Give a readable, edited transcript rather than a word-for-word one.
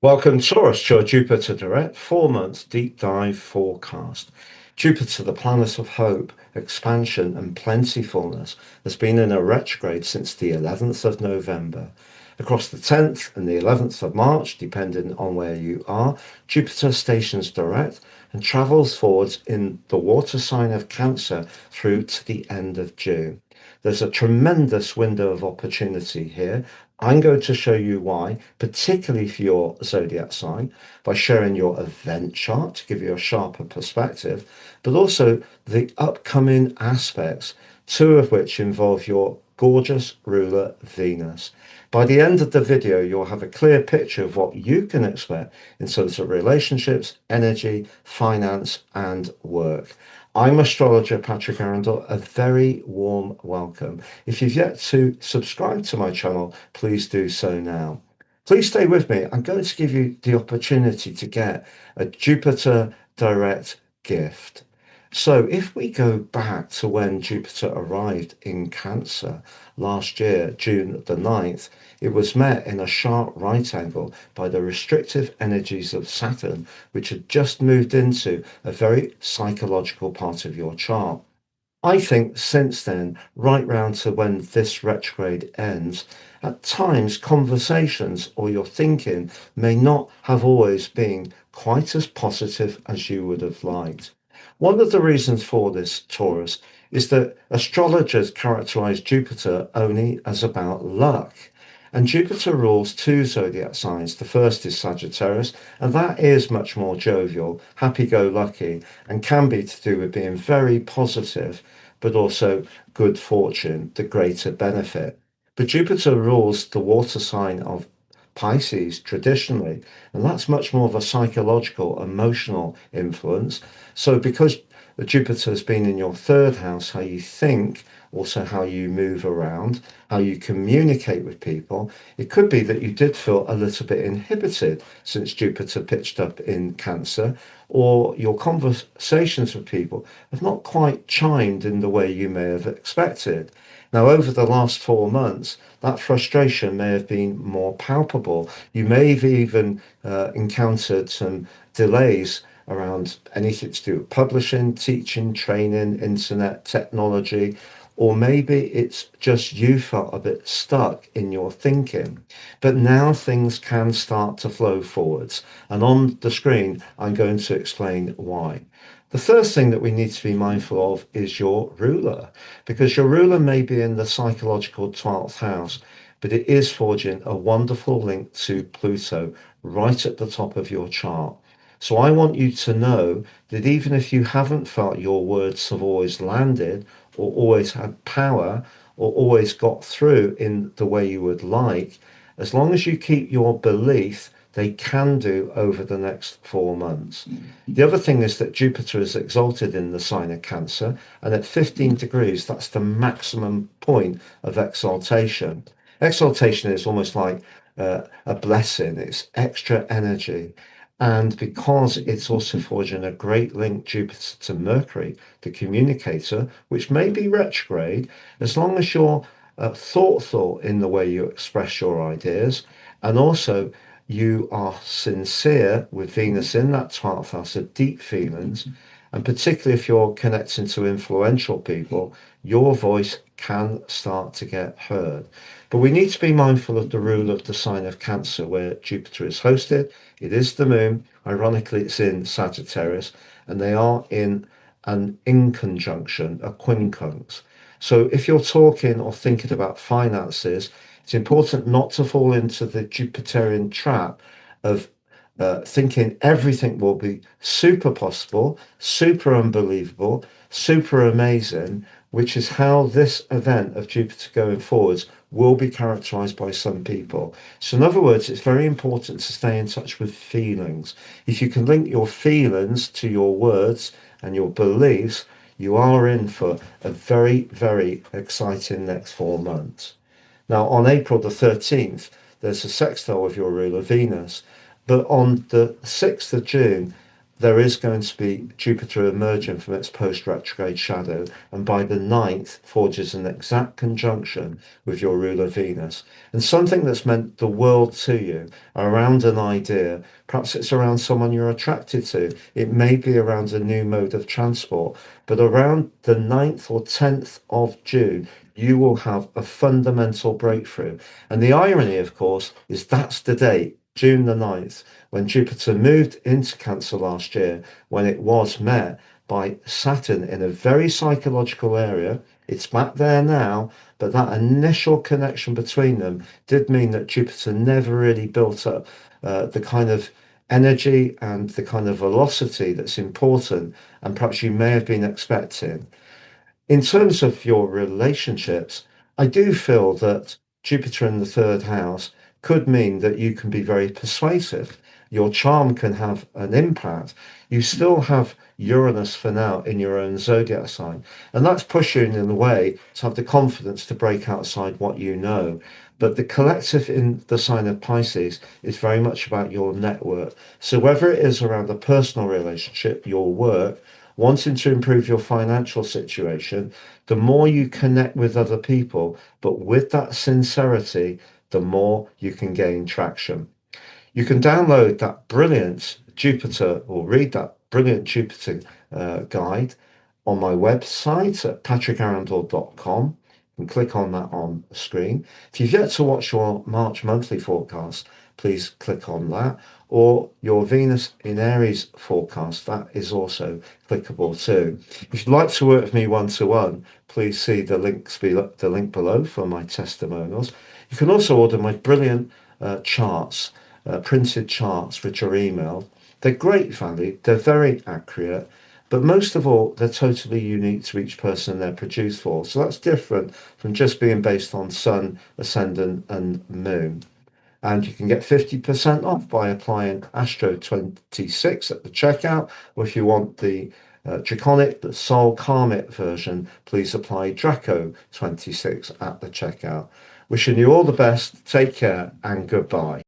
Welcome, Taurus, to your Jupiter Direct 4 month deep dive forecast. Jupiter, the planet of hope, expansion, and plentifulness, has been in a retrograde since the 11th of November. Across the 10th and the 11th of March, depending on where you are, Jupiter stations direct and travels forwards in the water sign of Cancer through to the end of June. There's a tremendous window of opportunity here. I'm going to show you why, particularly for your zodiac sign, by sharing your event chart to give you a sharper perspective, but also the upcoming aspects, two of which involve your gorgeous ruler Venus. By the end of the video, you'll have a clear picture of what you can expect in terms of relationships, energy, finance, and work. I'm astrologer Patrick Arundell. A very warm welcome. If you've yet to subscribe to my channel, please do so now. Please stay with me. I'm going to give you the opportunity to get a Jupiter Direct gift. So if we go back to when Jupiter arrived in Cancer last year, June the 9th, it was met in a sharp right angle by the restrictive energies of Saturn, which had just moved into a very psychological part of your chart. I think since then, right round to when this retrograde ends, at times conversations or your thinking may not have always been quite as positive as you would have liked. One of the reasons for this, Taurus, is that astrologers characterize Jupiter only as about luck. And Jupiter rules two zodiac signs. The first is Sagittarius, and that is much more jovial, happy-go-lucky, and can be to do with being very positive, but also good fortune, the greater benefit. But Jupiter rules the water sign of Pisces traditionally, and that's much more of a psychological, emotional influence. So, because Jupiter has been in your third house, how you think, also how you move around, how you communicate with people, it could be that you did feel a little bit inhibited since Jupiter pitched up in Cancer, or your conversations with people have not quite chimed in the way you may have expected. Now, over the last 4 months, that frustration may have been more palpable. You may have even encountered some delays around anything to do with publishing, teaching, training, internet, technology, or maybe it's just you felt a bit stuck in your thinking. But now things can start to flow forwards. And on the screen, I'm going to explain why. The first thing that we need to be mindful of is your ruler, because your ruler may be in the psychological 12th house, but it is forging a wonderful link to Pluto right at the top of your chart. So I want you to know that even if you haven't felt your words have always landed or always had power or always got through in the way you would like, as long as you keep your belief, they can do over the next 4 months. The other thing is that Jupiter is exalted in the sign of Cancer, and at 15 degrees, that's the maximum point of exaltation. Exaltation is almost like a blessing, it's extra energy. And because it's also forging a great link, Jupiter to Mercury, the communicator, which may be retrograde, as long as you're thoughtful in the way you express your ideas, and also you are sincere with Venus in that 12th house of deep feelings, and particularly if you're connecting to influential people, your voice can start to get heard. But we need to be mindful of the rule of the sign of Cancer, where Jupiter is hosted. It is the moon. Ironically, it's in Sagittarius, and they are in an inconjunction, a quincunx. So if you're talking or thinking about finances, it's important not to fall into the Jupiterian trap of thinking everything will be super possible, super unbelievable, super amazing, which is how this event of Jupiter going forwards will be characterized by some people. So, in other words, it's very important to stay in touch with feelings. If you can link your feelings to your words and your beliefs, you are in for a very, very exciting next 4 months. Now, on April the 13th, there's a sextile with your ruler Venus. But on the 6th of June, there is going to be Jupiter emerging from its post-retrograde shadow, and by the 9th forges an exact conjunction with your ruler Venus. And something that's meant the world to you around an idea, perhaps it's around someone you're attracted to, it may be around a new mode of transport, but around the 9th or 10th of June, you will have a fundamental breakthrough. And the irony, of course, is that's the date, June the 9th, when Jupiter moved into Cancer last year, when it was met by Saturn in a very psychological area. It's back there now, but that initial connection between them did mean that Jupiter never really built up the kind of energy and the kind of velocity that's important, and perhaps you may have been expecting. In terms of your relationships, I do feel that Jupiter in the third house could mean that you can be very persuasive. Your charm can have an impact. You still have Uranus for now in your own zodiac sign, and that's pushing in a way to have the confidence to break outside what you know. But the collective in the sign of Pisces is very much about your network. So whether it is around a personal relationship, your work, wanting to improve your financial situation, the more you connect with other people, but with that sincerity, the more you can gain traction. You can download that brilliant Jupiter or read that brilliant Jupiter guide on my website at patrickarundell.com. You can click on that on the screen. If you've yet to watch your March monthly forecast, please click on that, or your Venus in Aries forecast. That is also clickable too. If you'd like to work with me one-to-one, please see the link below for my testimonials. You can also order my brilliant charts, printed charts, which are emailed. They're great value, they're very accurate, but most of all, they're totally unique to each person they're produced for. So that's different from just being based on Sun, Ascendant, and Moon. And you can get 50% off by applying Astro 26 at the checkout, or if you want the Draconic, the Sol Karmic version, please apply Draco 26 at the checkout. Wishing you all the best, take care, and goodbye.